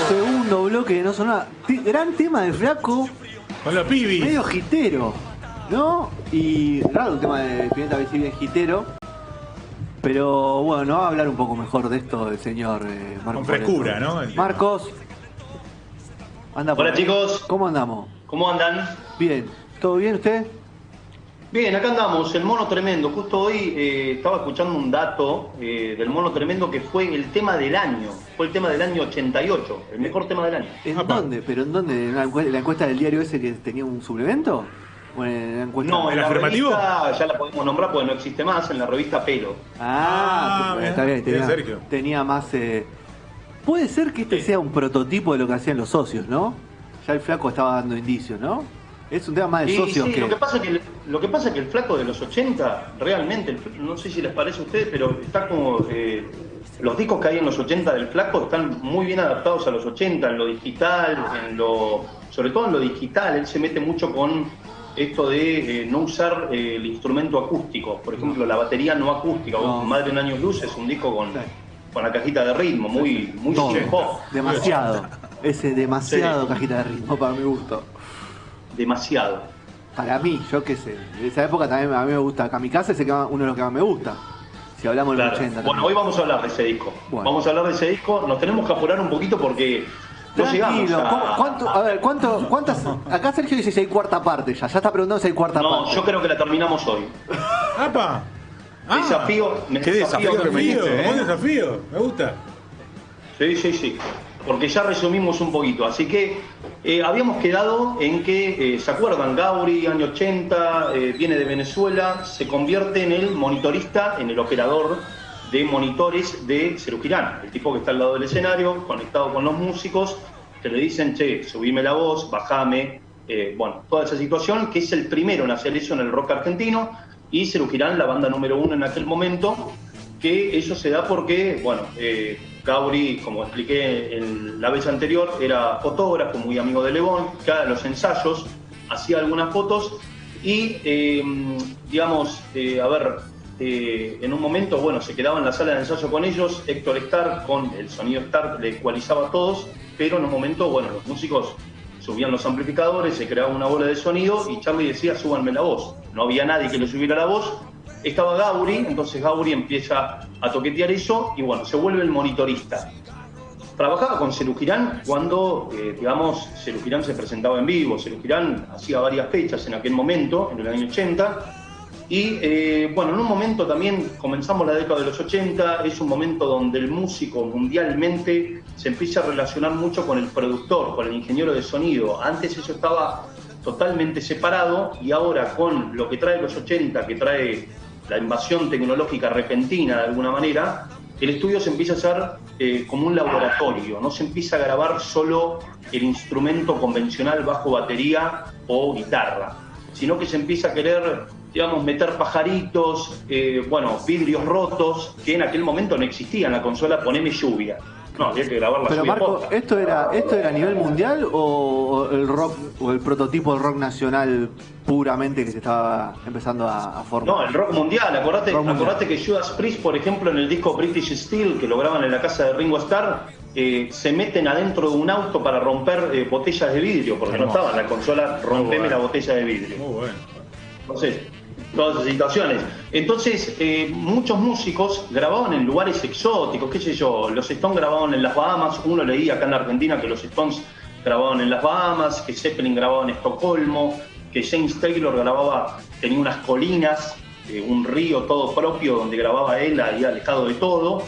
Segundo bloque que no sonaba. Gran tema de Flaco. Con los pibis. Medio jitero, ¿no? Y raro el tema de Pimienta Visible jitero. Pero bueno, nos va a hablar un poco mejor de esto el señor Marcos. Con frescura, ¿no? Marcos. Anda por Hola ahí. chicos. ¿Cómo andamos? ¿Cómo andan? Bien. ¿Todo bien usted? Bien, acá andamos, el Mono Tremendo. Justo hoy estaba escuchando un dato del Mono Tremendo que fue el tema del año. Fue el tema del año 88, el mejor tema del año. ¿En dónde? ¿Pero en dónde? ¿En la encuesta del diario ese que tenía un suplemento? ¿O en la encuesta? No, en ¿El la afirmativo? revista, ya la podemos nombrar porque no existe más, en la revista Pelo. Está bien. bien, Sergio. Tenía más... Puede ser que este sea un prototipo de lo que hacían los socios, ¿no? Ya el Flaco estaba dando indicios, ¿no? Es un tema más de socios sí, que... lo que pasa es que el flaco de los 80, realmente, no sé si les parece a ustedes, pero está como... los discos que hay en los 80 del flaco están muy bien adaptados a los 80, en lo digital, sobre todo en lo digital. Él se mete mucho con esto de no usar el instrumento acústico. Por ejemplo, la batería no acústica. No. Madre en años luz es un disco con la cajita de ritmo, muy Todo. hip hop. Demasiado. Demasiado cajita de ritmo para mi gusto. Demasiado. Para mí, yo qué sé. De esa época también a mí me gusta. Kamikaze es uno de los que más me gusta. Si hablamos de los 80. Bueno, también. hoy vamos a hablar de ese disco. Bueno. Vamos a hablar de ese disco. Nos tenemos que apurar un poquito porque no llegamos Tranquilo. a... A ver, ¿cuántas? Acá Sergio dice si hay cuarta parte ya. Ya está preguntando si hay cuarta No, parte. yo creo que la terminamos hoy. ¡Apa! Qué Desafío que me diste, diste, buen desafío, me gusta. Sí. Porque ya resumimos un poquito. Así que habíamos quedado en que, ¿se acuerdan? Gauri, año 80, viene de Venezuela, se convierte en el monitorista, en el operador de monitores de Serú Girán, el tipo que está al lado del escenario, conectado con los músicos, que le dicen, che, subime la voz, bajame, bueno, toda esa situación, que es el primero en hacer eso en el rock argentino, y Serú Girán, la banda número 1 en aquel momento, que eso se da porque, bueno, Gauri, como expliqué en la vez anterior, era fotógrafo, muy amigo de Lebón, cada los ensayos, hacía algunas fotos y, digamos, en un momento, bueno, se quedaba en la sala de ensayo con ellos, Héctor Stark, con el sonido Stark, le ecualizaba a todos, pero en un momento, bueno, los músicos subían los amplificadores, se creaba una bola de sonido y Charlie decía, súbanme la voz. No había nadie que le subiera la voz. Estaba Gauri, entonces Gauri empieza a toquetear eso y bueno, se vuelve el monitorista. Trabajaba con Serú Girán cuando, digamos, Serú Girán se presentaba en vivo. Serú Girán hacía varias fechas en aquel momento, en el año 80. Y bueno, en un momento también comenzamos la década de los 80, es un momento donde el músico mundialmente se empieza a relacionar mucho con el productor, con el ingeniero de sonido. Antes eso estaba totalmente separado y ahora con lo que trae los 80, que trae la invasión tecnológica repentina de alguna manera, el estudio se empieza a hacer como un laboratorio, no se empieza a grabar solo el instrumento convencional, bajo, batería o guitarra, sino que se empieza a querer, digamos, meter pajaritos, bueno, vidrios rotos, que en aquel momento no existían, la consola Poneme Lluvia. No, había que grabar la Pero lluvia Marco, posta. ¿esto era a nivel mundial o el rock o el prototipo del rock nacional puramente que se estaba empezando a formar? No, el rock mundial. Acordate que Judas Priest, por ejemplo, en el disco British Steel, que lo graban en la casa de Ringo Starr, se meten adentro de un auto para romper botellas de vidrio, porque no estaba en la consola, rompeme la botella de vidrio. Muy bueno. Entonces, todas esas situaciones. Entonces, muchos músicos grababan en lugares exóticos, qué sé yo, los Stones grababan en las Bahamas, uno leía acá en la Argentina que los Stones grababan en las Bahamas, que Zeppelin grababa en Estocolmo, que James Taylor tenía unas colinas, un río todo propio donde grababa él ahí alejado de todo.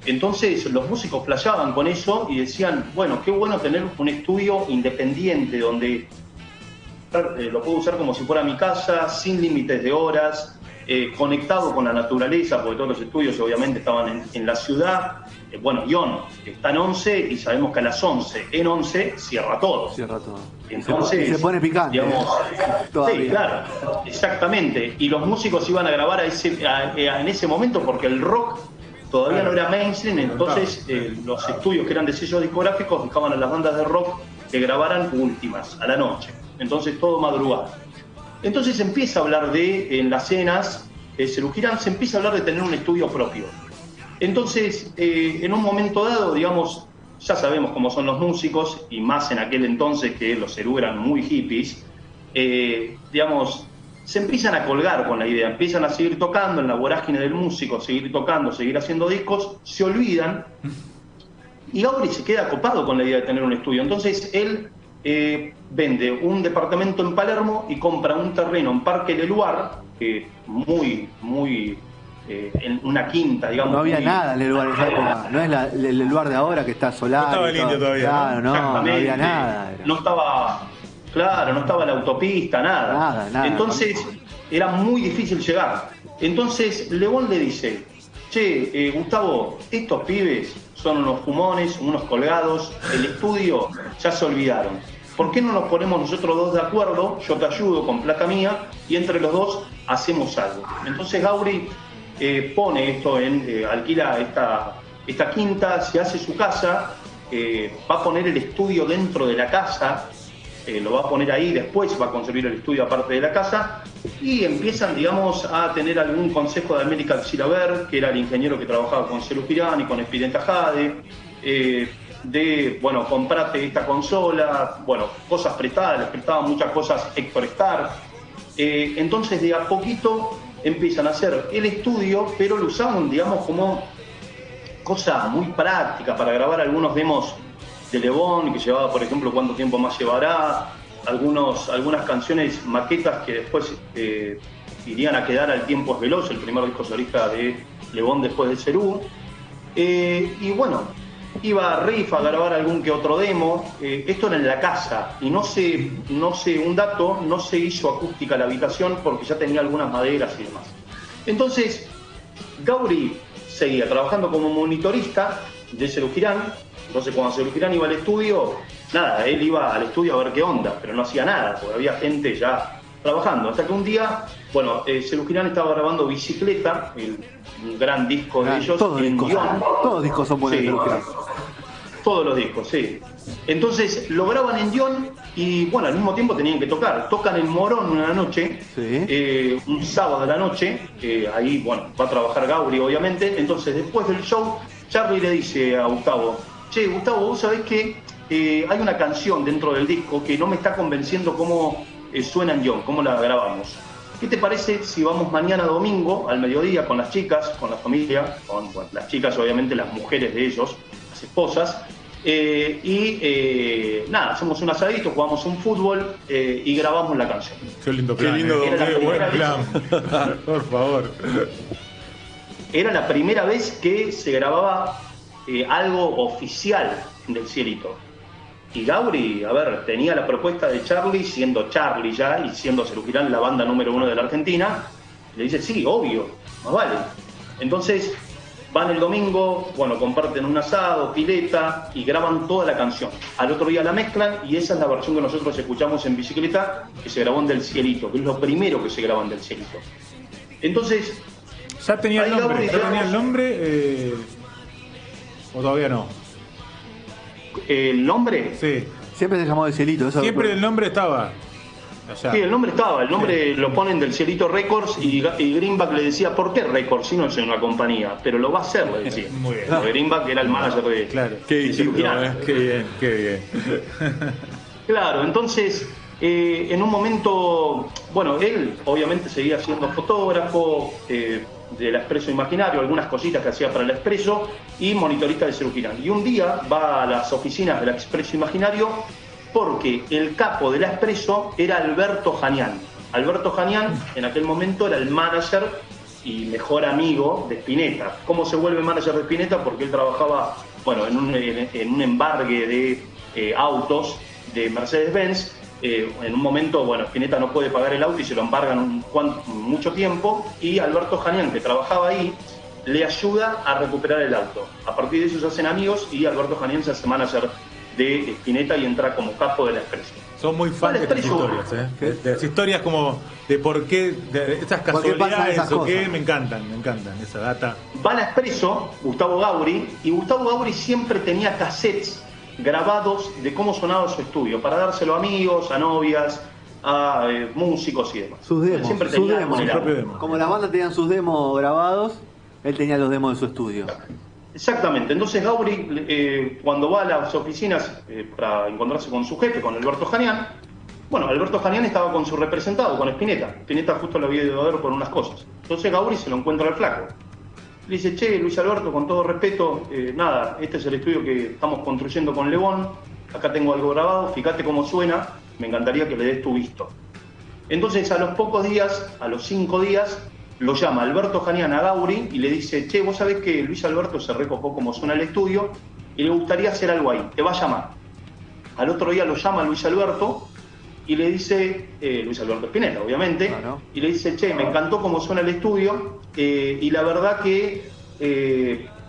Entonces los músicos flasheaban con eso y decían, bueno, qué bueno tener un estudio independiente donde lo puedo usar como si fuera mi casa, sin límites de horas, conectado con la naturaleza, porque todos los estudios obviamente estaban en la ciudad. Bueno, Ion está en 11 y sabemos que a las 11, en 11, cierra todo. Cierra todo. Entonces, se pone picante. Digamos, Todavía. sí, claro, exactamente. Y los músicos iban a grabar en ese momento porque el rock todavía no era mainstream, entonces los estudios que eran de sellos discográficos dejaban a las bandas de rock que grabaran últimas, a la noche. Entonces todo madrugada. Entonces se empieza a hablar en las cenas, Serú Girán se empieza a hablar de tener un estudio propio. Entonces, en un momento dado, digamos, ya sabemos cómo son los músicos, y más en aquel entonces que los Serú eran muy hippies, digamos, se empiezan a colgar con la idea, empiezan a seguir tocando en la vorágine del músico, seguir tocando, seguir haciendo discos, se olvidan, y Gabri se queda copado con la idea de tener un estudio. Entonces él vende un departamento en Palermo y compra un terreno en Parque Leluar, en una quinta, digamos. No había nada en el lugar de esa época. No es el lugar de ahora que está solar. No estaba el indio todavía. Claro, no había nada. No estaba, claro, no estaba la autopista, nada. Nada. Entonces era muy difícil llegar. Entonces Lebón le dice: che, Gustavo, estos pibes son unos fumones, unos colgados, el estudio ya se olvidaron. ¿Por qué no nos ponemos nosotros dos de acuerdo? Yo te ayudo con plata mía y entre los dos hacemos algo. Entonces Gabri pone esto alquila esta quinta, se hace su casa, va a poner el estudio dentro de la casa, lo va a poner ahí, después va a construir el estudio aparte de la casa, y empiezan, digamos, a tener algún consejo de América Chilaver, que era el ingeniero que trabajaba con Serú Girán y con Spinetta Jade, bueno, comprate esta consola, bueno, cosas prestadas, les prestaban muchas cosas Héctor Stark. Entonces de a poquito empiezan a hacer el estudio, pero lo usaban, digamos, como cosa muy práctica para grabar algunos demos de Lebón, que llevaba, por ejemplo, Cuánto tiempo más llevará, algunas canciones, maquetas que después irían a quedar al Tiempo es veloz, el primer disco solista de Lebón después de Serú. Y bueno, iba a Riff a grabar algún que otro demo. Esto era en la casa, y no sé, un dato, no se hizo acústica la habitación porque ya tenía algunas maderas y demás. Entonces, Gabri seguía trabajando como monitorista de Serú Girán. Entonces, cuando Serú Girán iba al estudio, nada, él iba al estudio a ver qué onda, pero no hacía nada, porque había gente ya trabajando. Hasta que un día, bueno, Serú Girán estaba grabando Bicicleta, un gran disco de ellos, todos en discos, Dion. Todos discos son buenos de Serú Girán. Todos los discos, sí. Entonces lo graban en Dion y bueno, al mismo tiempo tenían que tocar. Tocan en Morón una noche, Sí. Un sábado de la noche, ahí bueno, va a trabajar Gabri obviamente. Entonces después del show, Charlie le dice a Gustavo: che, Gustavo, vos sabés que hay una canción dentro del disco que no me está convenciendo cómo suena en Dion, cómo la grabamos. ¿Qué te parece si vamos mañana domingo al mediodía con las chicas, con la familia, con las chicas obviamente, las mujeres de ellos, las esposas, nada, hacemos un asadito, jugamos un fútbol y grabamos la canción? Qué lindo plan. Qué Buen plan. Por favor. Era la primera vez que se grababa algo oficial del Cielito. Y Gabri, a ver, tenía la propuesta de Charlie, siendo Charlie ya, y siendo Serú Girán la banda número 1 de la Argentina. Le dice: sí, obvio, más vale. Entonces van el domingo, bueno, comparten un asado, pileta, y graban toda la canción. Al otro día la mezclan, y esa es la versión que nosotros escuchamos en Bicicleta, que se grabó en Del Cielito, que es lo primero que se graba en Del Cielito. Entonces, ¿Ya tenía el ahí nombre? Gabri, ¿Ya tenía el nombre? ¿O todavía no? ¿el nombre? Sí. Siempre se llamó Del Cielito. Eso Siempre el nombre estaba allá. Sí, el nombre estaba, el nombre lo ponen Del Cielito Records, y Greenback le decía: ¿por qué Records si no es una compañía? Pero lo va a hacer, le decía. Muy bien. Porque Greenback era el manager de... Claro. de Serú Girán. Qué bien, qué bien. Claro, entonces, en un momento, bueno, él obviamente seguía siendo fotógrafo de la Expreso Imaginario, algunas cositas que hacía para el Expreso, y monitorista de Serú Girán. Y un día va a las oficinas de la Expreso Imaginario porque el capo de la Expreso era Alberto Janián. Alberto Janián en aquel momento era el manager y mejor amigo de Spinetta. ¿Cómo se vuelve manager de Spinetta? Porque él trabajaba, bueno, en un embargue de autos de Mercedes-Benz. En un momento, bueno, Spinetta no puede pagar el auto y se lo embargan mucho tiempo, y Alberto Janián, que trabajaba ahí, le ayuda a recuperar el auto. A partir de eso se hacen amigos y Alberto Janián se hace manager de Spinetta y entra como capo de la Expreso. Son muy fans de estas historias, de las historias como de por qué, de estas ¿Por qué pasan casualidades esas o qué, cosas? me encantan esa data. Va a la Expreso Gustavo Gabri, y Gustavo Gabri siempre tenía cassettes grabados de cómo sonaba su estudio, para dárselo a amigos, a novias, a músicos y demás. Sus demos, Siempre sus tenía demos. algo en el Su propio auto. demo. Como las bandas tenían sus demos grabados, él tenía los demos de su estudio. Exactamente. Entonces Gawry, cuando va a las oficinas para encontrarse con su jefe, con Alberto Janián, bueno, Alberto Janián estaba con su representado, con Spinetta. Spinetta justo lo había ido a ver por unas cosas. Entonces Gawry se lo encuentra al flaco. Le dice, che, Luis Alberto, con todo respeto, nada, este es el estudio que estamos construyendo con Lebón, acá tengo algo grabado, fíjate cómo suena, me encantaría que le des tu visto. Entonces a los pocos días, a los 5 días, lo llama Alberto Janián a Gawry y le dice, che, vos sabés que Luis Alberto se recopó cómo suena el estudio y le gustaría hacer algo ahí, te va a llamar. Al otro día lo llama Luis Alberto y le dice, Luis Alberto Spinetta, obviamente, Claro. y le dice, che, me encantó cómo suena el estudio y la verdad que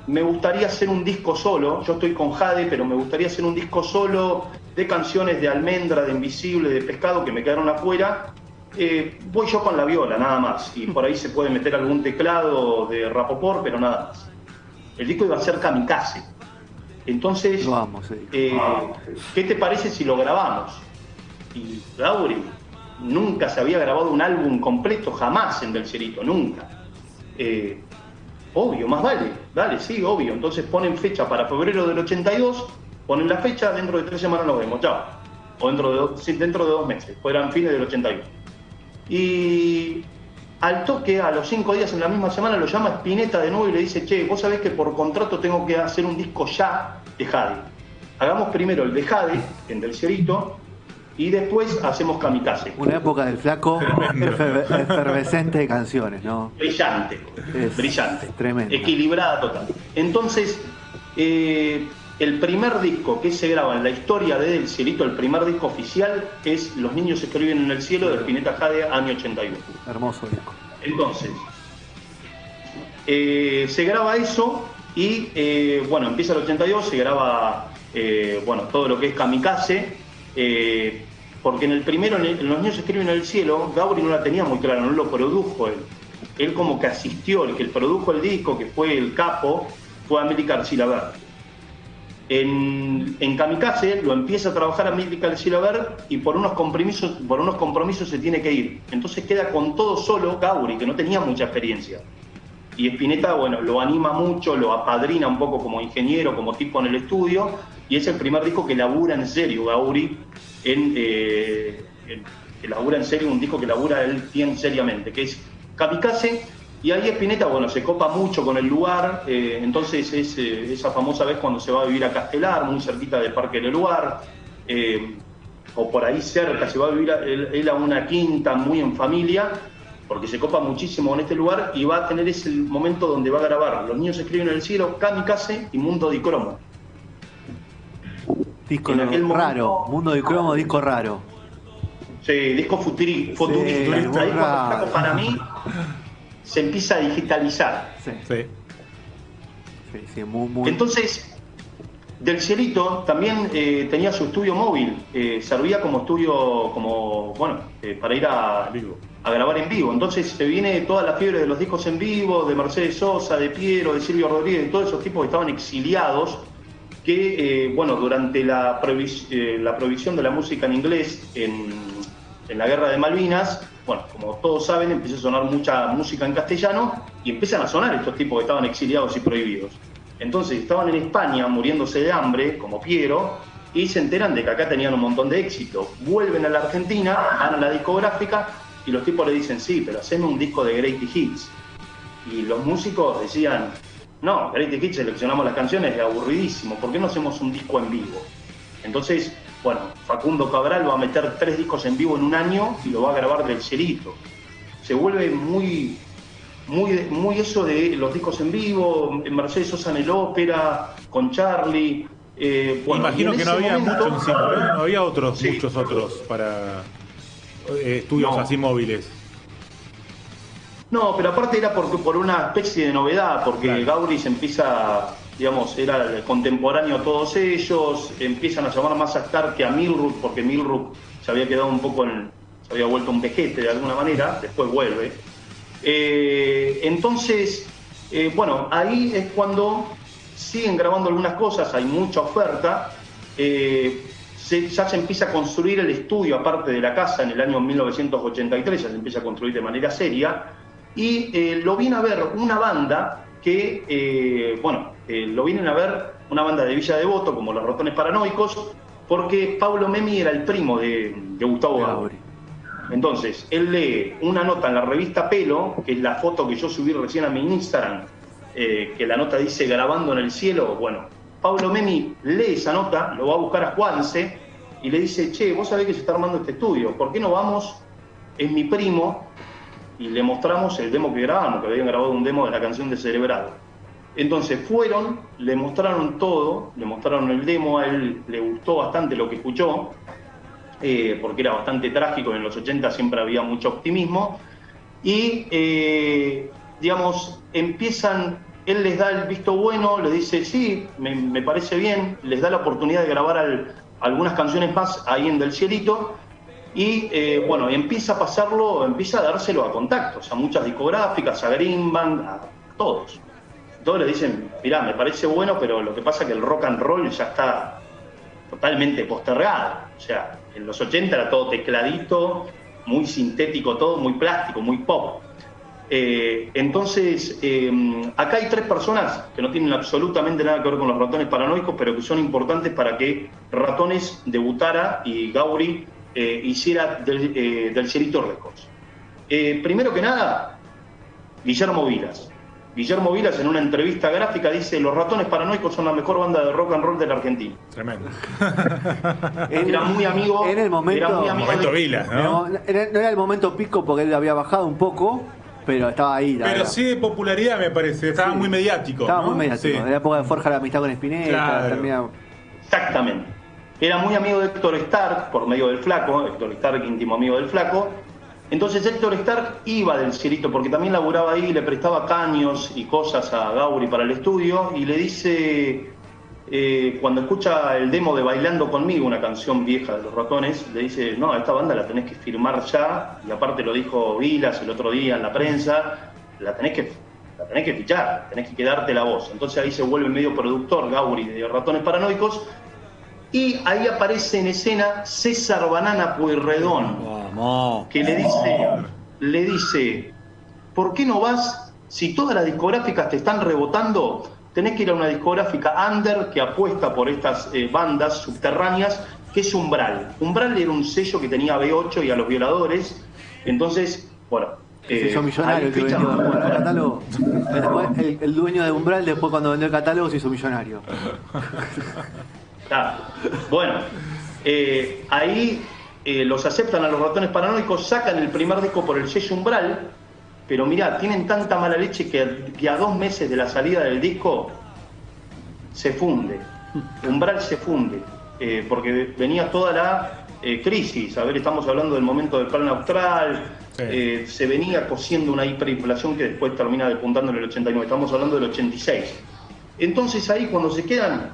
me gustaría hacer un disco solo, yo estoy con Jade, pero me gustaría hacer un disco solo de canciones de Almendra, de Invisible, de Pescado, que me quedaron afuera. Voy yo con la viola, nada más, y por ahí se puede meter algún teclado de Rapoport, pero nada más. El disco iba a ser Kamikaze. Entonces, Lo amo, sí. ¿qué te parece si lo grabamos? Y Gawry nunca se había grabado un álbum completo, jamás en Del Cielito, nunca. Obvio, más vale, dale, sí, obvio. Entonces ponen fecha para febrero del 82, ponen la fecha, dentro de 3 semanas nos vemos, chao. O dentro de 2 meses, fueran fines del 81. Y al toque, a los 5 días en la misma semana, lo llama Spinetta de nuevo y le dice, che, vos sabés que por contrato tengo que hacer un disco ya de Jade. Hagamos primero el de Jade, en Del Cielito, y después hacemos Kamikaze. Una época del flaco efervescente de canciones, ¿no? Brillante, brillante. Tremendo. Equilibrada total. Entonces, el primer disco que se graba en la historia de Del Cielito, el primer disco oficial, es Los niños escriben en el cielo, de Spinetta Jade, año 81. Hermoso disco. Entonces, se graba eso y, bueno, empieza el 82, se graba, bueno, todo lo que es Kamikaze, porque en el primero, en Los niños escriben en el cielo, Gawry no la tenía muy clara, no lo produjo él. Él como que asistió, el que produjo el disco, que fue el capo, fue Amílcar Chilaver. En Kamikaze lo empieza a trabajar Amílcar Chilaver y por unos compromisos se tiene que ir. Entonces queda con todo solo Gawry, que no tenía mucha experiencia. Y Spinetta, bueno, lo anima mucho, lo apadrina un poco como ingeniero, como tipo en el estudio, y es el primer disco que labura en serio Gawry, que labura en serio, un disco que labura él bien seriamente, que es Kamikaze. Y ahí Spinetta, bueno, se copa mucho con el lugar, entonces es esa famosa vez cuando se va a vivir a Castelar, muy cerquita del Parque del Lugar, o por ahí cerca, se va a vivir él a una quinta muy en familia, porque se copa muchísimo con este lugar y va a tener ese momento donde va a grabar Los niños escriben en el cielo, Kamikaze y Mundo di Cromo. Disco En aquel raro, momento- Mundo de Cromo, disco raro. Sí, disco futurista. muy Ahí cuando el raro. flaco, para mí, se empieza a digitalizar. Sí, Sí. sí, muy. Entonces, Del Cielito también tenía su estudio móvil, servía como estudio, para ir a Vivo. grabar en vivo. Entonces se viene toda la fiebre de los discos en vivo, de Mercedes Sosa, de Piero, de Silvio Rodríguez, y todos esos tipos que estaban exiliados, que durante la prohibición de la música en inglés en la guerra de Malvinas, bueno, como todos saben, empieza a sonar mucha música en castellano y empiezan a sonar estos tipos que estaban exiliados y prohibidos. Entonces estaban en España muriéndose de hambre, como Piero, y se enteran de que acá tenían un montón de éxito. Vuelven a la Argentina, van a la discográfica y los tipos le dicen, sí, pero haceme un disco de Greatest Hits. Y los músicos decían, no, Greatest Hits, seleccionamos las canciones, es aburridísimo, ¿por qué no hacemos un disco en vivo? Entonces, bueno, Facundo Cabral va a meter 3 discos en vivo en un año y lo va a grabar Del Cielito. Se vuelve muy eso de los discos en vivo, Mercedes Sosa en el ópera, con Charlie. Imagino que no había mucho encima, ¿eh? No había Sí. muchos otros para estudios No. así móviles. No, pero aparte era por una especie de novedad, porque Claro. Gawry se empieza, digamos, era contemporáneo a todos ellos, empiezan a llamar más a Stark que a Milrook, porque Milrook se había quedado un poco se había vuelto un vejete de alguna manera, después vuelve. Entonces, bueno, ahí es cuando siguen grabando algunas cosas, hay mucha oferta, ya se empieza a construir el estudio aparte de la casa en el año 1983, ya se empieza a construir de manera seria, y lo viene a ver una banda que, lo vienen a ver una banda de Villa Devoto, como los Ratones Paranoicos, porque Paulo Memmi era el primo de Gustavo Gauri. Entonces, él lee una nota en la revista Pelo, que es la foto que yo subí recién a mi Instagram, que la nota dice grabando en el cielo. Bueno, Paulo Memmi lee esa nota, lo va a buscar a Juanse y le dice, che, vos sabés que se está armando este estudio, ¿por qué no vamos? Es mi primo, y le mostramos el demo que grabamos, que habían grabado un demo de la canción de Cerebrado. Entonces fueron, le mostraron todo, le mostraron el demo, a él le gustó bastante lo que escuchó, porque era bastante trágico, en los 80 siempre había mucho optimismo, y empiezan, él les da el visto bueno, le dice, sí, me parece bien, les da la oportunidad de grabar algunas canciones más ahí en Del Cielito, y empieza a pasarlo, empieza a dárselo a contactos, a muchas discográficas, a Greenbank, a todos. Todos le dicen, mirá, me parece bueno, pero lo que pasa es que el rock and roll ya está totalmente postergado. O sea, en los 80 era todo tecladito, muy sintético todo, muy plástico, muy pop. Entonces, acá hay 3 personas que no tienen absolutamente nada que ver con los Ratones Paranoicos, pero que son importantes para que Ratones debutara y Gauri hiciera Del Cielito Records. Primero que nada, Guillermo Vilas. Guillermo Vilas en una entrevista gráfica dice: los Ratones Paranoicos son la mejor banda de rock and roll de la Argentina. Tremendo. Era muy amigo. En el momento, Vilas, ¿no? No era el momento pico porque él había bajado un poco, pero estaba ahí. Pero sí de popularidad, me parece. Estaba muy mediático. Estaba ¿no? muy mediático. Sí. De la época de Forja la amistad con Spinetta. Claro. Termina... Exactamente. Era muy amigo de Héctor Stark por medio del Flaco. Héctor Stark, íntimo amigo del Flaco. Entonces Héctor Stark iba Del Cielito porque también laburaba ahí, le prestaba caños y cosas a Gauri para el estudio, y le dice, cuando escucha el demo de Bailando Conmigo, una canción vieja de los Ratones, le dice: no, a esta banda la tenés que firmar ya, y aparte lo dijo Vilas el otro día en la prensa, la tenés que fichar, tenés que quedarte la voz. Entonces ahí se vuelve medio productor Gauri de Ratones Paranoicos, y ahí aparece en escena César Banana Pueyrredón, que le dice, ¿por qué no vas? Si todas las discográficas te están rebotando, tenés que ir a una discográfica under que apuesta por estas bandas subterráneas, que es Umbral. Umbral era un sello que tenía a B8 y a Los Violadores. Entonces, bueno... se hizo millonario el que vendió el catálogo. El dueño de Umbral, después cuando vendió el catálogo, se hizo millonario. Bueno, ahí los aceptan a los Ratones Paranoicos, sacan el primer disco por el sello Umbral, pero mirá, tienen tanta mala leche que a 2 meses de la salida del disco se funde. Umbral se funde, porque venía toda la crisis. A ver, estamos hablando del momento del Plan Austral, sí. Se venía cosiendo una hiperinflación que después termina despuntando en el 89, estamos hablando del 86. Entonces ahí cuando se quedan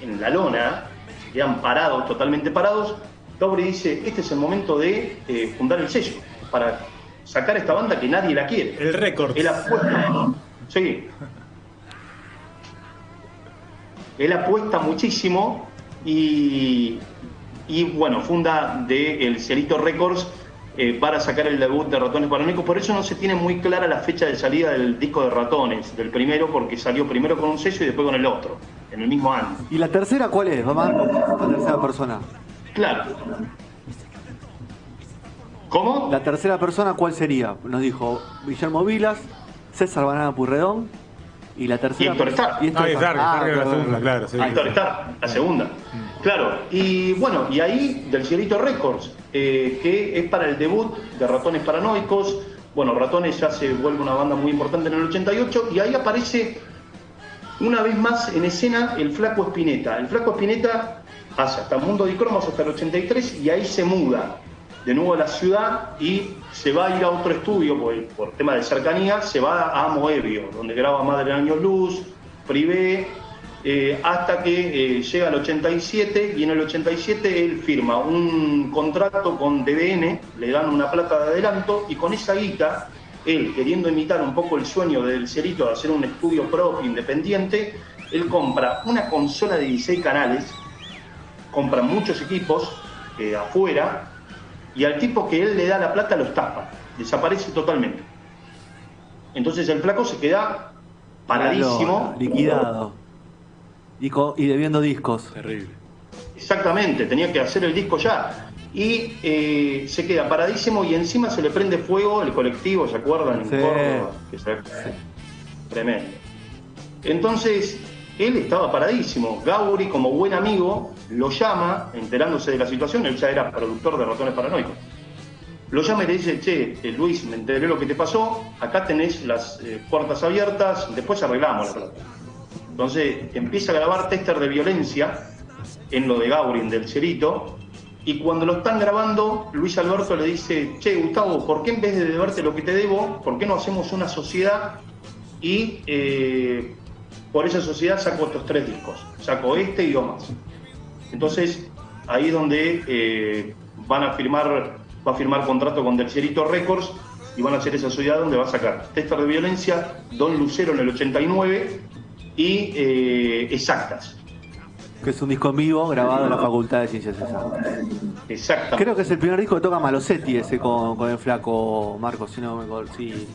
en la lona, se quedan parados, totalmente parados, Gauri dice: este es el momento de fundar el sello, para sacar esta banda que nadie la quiere. El récord. Él apuesta, sí. Él apuesta muchísimo y bueno, funda El Cielito Records para sacar el debut de Ratones Paranoicos. Por eso no se tiene muy clara la fecha de salida del disco de Ratones, del primero, porque salió primero con un sello y después con el otro, en el mismo año. ¿Y la tercera cuál es? Vamos a la tercera persona. Claro. ¿Cómo? La tercera persona, ¿cuál sería? Nos dijo Guillermo Vilas, César Banana Pueyrredón, y la tercera... Y Héctor Stark. La segunda, claro. Sí, Héctor Stark, la segunda. Claro, y bueno, y ahí Del Cielito Records, que es para el debut de Ratones Paranoicos. Bueno, Ratones ya se vuelve una banda muy importante en el 88, y ahí aparece una vez más en escena el Flaco Spinetta. El Flaco Spinetta hace hasta Mundo de Cromos hasta el 83, y ahí se muda de nuevo a la ciudad y se va a ir a otro estudio por tema de cercanía, se va a Moebio, donde graba Madre Años Luz, Privé, hasta que llega el 87, y en el 87 él firma un contrato con DBN, le dan una plata de adelanto, y con esa guita, él queriendo imitar un poco el sueño del Cielito de hacer un estudio propio, independiente, él compra una consola de 16 canales compra muchos equipos afuera, y al tipo que él le da la plata lo estafa, desaparece totalmente. Entonces el flaco se queda paradísimo. Liquidado. Y debiendo discos. Terrible. Exactamente, tenía que hacer el disco ya. Y se queda paradísimo y encima se le prende fuego el colectivo, ¿se acuerdan? En Córdoba, tremendo. Entonces, él estaba paradísimo. Gauri, como buen amigo, lo llama, enterándose de la situación, él ya era productor de Ratones Paranoicos. Lo llama y le dice, che, Luis, me enteré lo que te pasó, acá tenés las puertas abiertas, después arreglamos la plata. Entonces empieza a grabar tester de violencia en lo de Gauri, del Cerito, y cuando lo están grabando, Luis Alberto le dice, che, Gustavo, ¿por qué en vez de deberte lo que te debo, por qué no hacemos una sociedad y por esa sociedad saco estos 3 discos, saco este y 2 más? Entonces ahí es donde va a firmar contrato con Del Cerito Records y van a hacer esa sociedad donde va a sacar Tester de Violencia, Don Lucero en el 89 y Exactas. Que es un disco en vivo grabado en la Facultad de Ciencias Exactas. Exactamente. Creo que es el primer disco que toca Malosetti ese con el flaco Marcos, si no me acuerdo. Sí.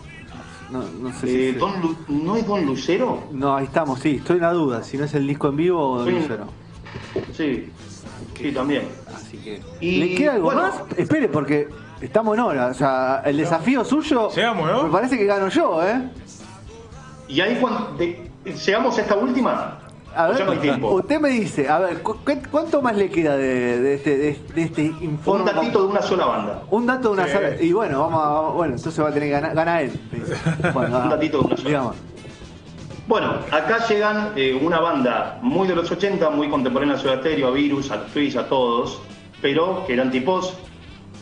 No sé si ¿No es Don Lucero? No, ahí estamos, sí, estoy en la duda, si no es el disco en vivo o Don Lucero. Sí, también. Así que. Y, ¿le queda algo bueno, más? Espere, porque estamos en hora. O sea, el desafío suyo. Llegamos, ¿no? Me parece que gano yo, ¿eh? Y ahí cuando llegamos a esta última, A ver, ya no hay tiempo. usted me dice, a ver, ¿cuánto más le queda de este informe? Un datito de una sola banda. Un dato de una Sí. sola. Y bueno, bueno, entonces va a tener que ganar él. Me dice. Bueno, Un datito de una sola. digamos. Bueno, acá llegan una banda muy de los 80, muy contemporánea a Soda Stereo, a Virus, a los Twist, a todos, pero que eran tipos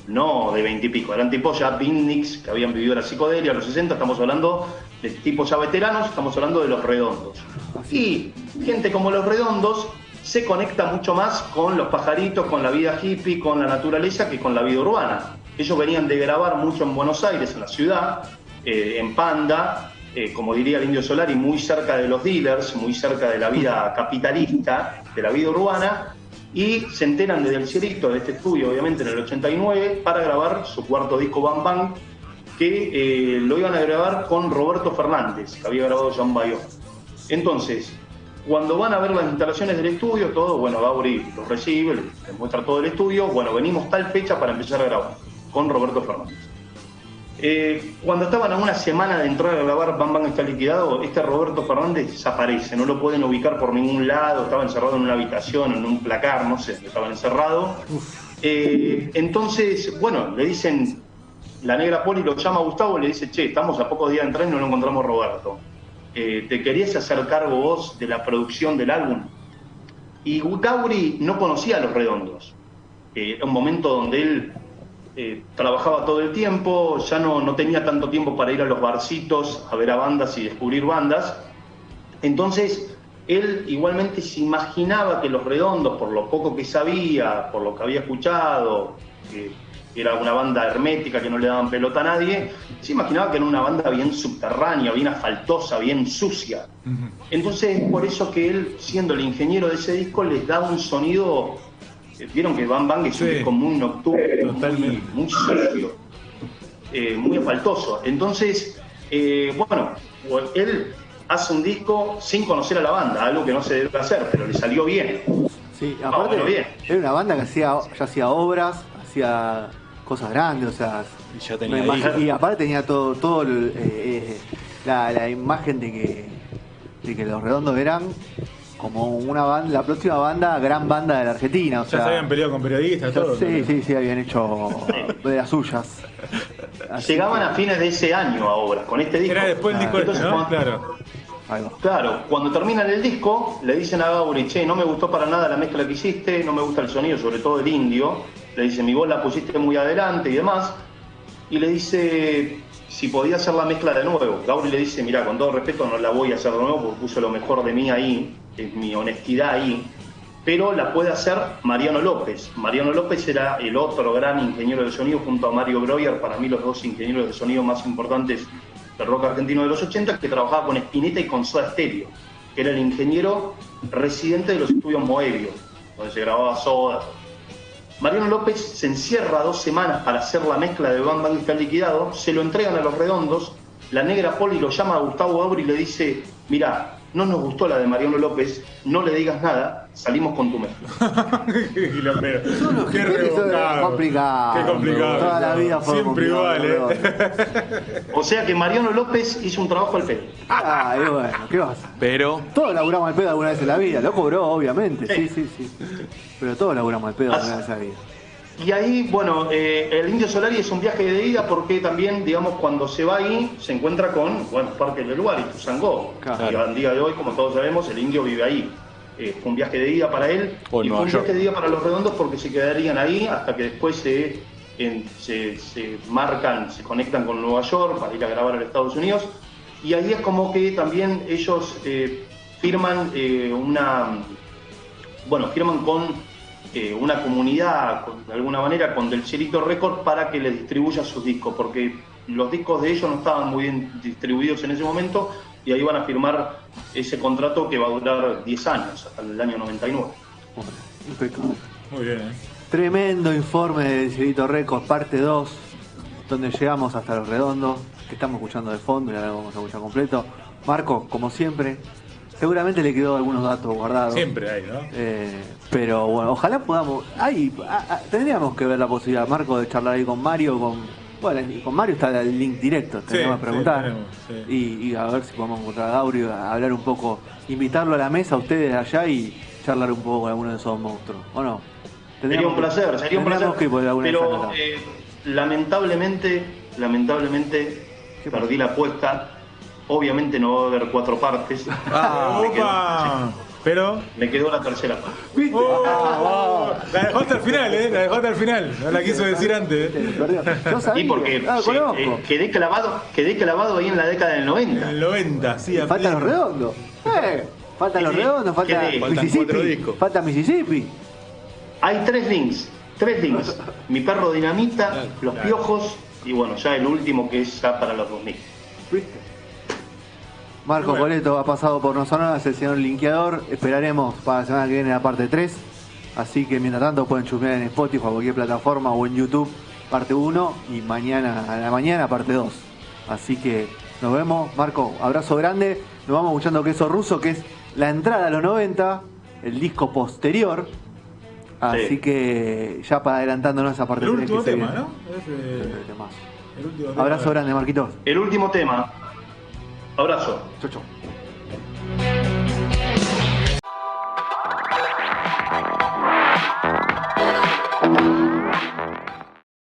no de 20 y pico, eran tipos ya beatniks que habían vivido la psicodelia a los 60, estamos hablando de tipos ya veteranos, estamos hablando de Los Redondos. Y gente como Los Redondos se conecta mucho más con los pajaritos, con la vida hippie, con la naturaleza, que con la vida urbana. Ellos venían de grabar mucho en Buenos Aires, en la ciudad, en Panda, como diría el Indio Solari, muy cerca de los dealers, muy cerca de la vida capitalista, de la vida urbana, y se enteran desde el Cerito, de este estudio, obviamente, en el 89, para grabar su cuarto disco, Bam Bam, que lo iban a grabar con Roberto Fernández, que había grabado John Bayón. Entonces, cuando van a ver las instalaciones del estudio, todo, bueno, Gauri los recibe, les muestra todo el estudio, bueno, venimos tal fecha para empezar a grabar, con Roberto Fernández. Cuando estaban a una semana de entrar a grabar Bam Bam está liquidado, este Roberto Fernández desaparece, no lo pueden ubicar por ningún lado, estaba encerrado en una habitación, en un placar, no sé, estaban encerrados. Entonces, bueno, le dicen, la negra Poli lo llama a Gustavo, le dice, che, estamos a pocos días de entrar y no lo encontramos Roberto. ¿Te querías hacer cargo vos de la producción del álbum? Y Gauri no conocía a Los Redondos. Era un momento donde él trabajaba todo el tiempo, ya no tenía tanto tiempo para ir a los barcitos a ver a bandas y descubrir bandas. Entonces, él igualmente se imaginaba que Los Redondos, por lo poco que sabía, por lo que había escuchado, era una banda hermética que no le daban pelota a nadie, se imaginaba que era una banda bien subterránea, bien asfaltosa, bien sucia. Entonces, por eso que él, siendo el ingeniero de ese disco, les daba un sonido. Vieron que Bam Bam es un disco muy nocturno, muy sucio, muy asfaltoso. Entonces, bueno, él hace un disco sin conocer a la banda, algo que no se debe hacer, pero le salió bien. Sí, aparte bien. era una banda que ya hacía obras, hacía cosas grandes, o sea, Y ya tenía y aparte tenía todo la imagen de que Los Redondos eran como una banda, la próxima gran banda de la Argentina. O sea, ya se habían peleado con periodistas, todo. Sí, habían hecho de las suyas. Llegaban a fines de ese año a obras, con este disco. Era después el disco Entonces, ¿no? Claro. Ahí va. Claro, cuando terminan el disco, le dicen a Gauri, che, no me gustó para nada la mezcla que hiciste, no me gusta el sonido, sobre todo el indio. Le dice, mi voz la pusiste muy adelante y demás. Y le dice si podía hacer la mezcla de nuevo. Gauri le dice, mirá, con todo respeto no la voy a hacer de nuevo porque puse lo mejor de mí ahí, es mi honestidad ahí, pero la puede hacer Mariano López. Mariano López era el otro gran ingeniero de sonido junto a Mario Breuer, para mí los dos ingenieros de sonido más importantes del rock argentino de los 80, que trabajaba con Spinetta y con Soda Stereo, que era el ingeniero residente de los estudios Moebio. donde se grababa Soda. Mariano López se encierra 2 semanas para hacer la mezcla de Bang Bang Está Liquidado, se lo entregan a Los Redondos, la Negra Poli lo llama a Gustavo Gauri y le dice, mirá, no nos gustó la de Mariano López, no le digas nada, salimos con tu mezcla. Qué quilombero. Qué Eso es complicado. Qué complicado. Toda la vida fue siempre igual, O sea que Mariano López hizo un trabajo al pedo. Ay, bueno, ¿qué vas? Pero Todos laburamos al pedo alguna vez en la vida, lo cobró, obviamente, sí. Pero todos laburamos al pedo alguna vez en la vida. Y ahí, bueno, el Indio Solari es un viaje de ida porque también, digamos, cuando se va ahí, se encuentra con, bueno, Parque del Lugar y Tuzangó. Claro. Y al día de hoy, como todos sabemos, el Indio vive ahí. Fue un viaje de ida para él O en y fue Nueva un York. viaje de ida para Los Redondos porque se quedarían ahí hasta que después se marcan, se conectan con Nueva York para ir a grabar a Estados Unidos. Y ahí es como que también ellos firman firman con una comunidad, de alguna manera, con Del Cielito Records para que les distribuya sus discos, porque los discos de ellos no estaban muy bien distribuidos en ese momento y ahí van a firmar ese contrato que va a durar 10 años, hasta el año 99. Bueno, impecable. Muy bien, Tremendo informe de Cielito Records, parte 2, donde llegamos hasta Los Redondos, que estamos escuchando de fondo y ahora lo vamos a escuchar completo. Marco, como siempre, seguramente le quedó algunos datos guardados. Siempre hay, ¿no? Pero bueno, ojalá podamos. Tendríamos que ver la posibilidad, Marco, de charlar ahí con Mario. Con Mario está el link directo, tenemos que preguntar. tenemos, sí. Y a ver si podemos encontrar a Gauri, a hablar un poco, invitarlo a la mesa a ustedes allá y charlar un poco con alguno de esos monstruos. ¿O no? Sería un placer. Que poder alguna vez Pero acá. lamentablemente perdí la apuesta. Obviamente no va a haber 4 partes. ¡Opa! Pero... Me quedó la tercera parte. ¿Viste? La dejó hasta el final, La dejó hasta el final. No la quiso decir antes, Perdió. Yo sabía. Y porque Conozco. quedé clavado ahí en la década del 90. En el 90, sí. a Faltan Los pleno. Redondos. Faltan Los Sí, Redondos, falta quedé. Faltan Mississippi. 4 discos. Falta Mississippi. Hay 3 links. Mi perro Dinamita, Los Piojos y bueno, ya el último que es ya para los 2000. ¿Viste? Marco Coleto ha pasado por Nosonoras, el señor linkeador. Esperaremos para la semana que viene la parte 3. Así que mientras tanto pueden chusmear en Spotify o cualquier plataforma o en YouTube parte 1 y mañana a la mañana parte 2. Así que nos vemos. Marco, abrazo grande. Nos vamos escuchando Queso Ruso, que es la entrada a los 90, el disco posterior. Así Sí. que ya para adelantándonos a parte El 3 último que se tema, viene. ¿no? Temazo. El último tema. Abrazo grande, Marquitos. El último tema. Abrazo. Chau, chau.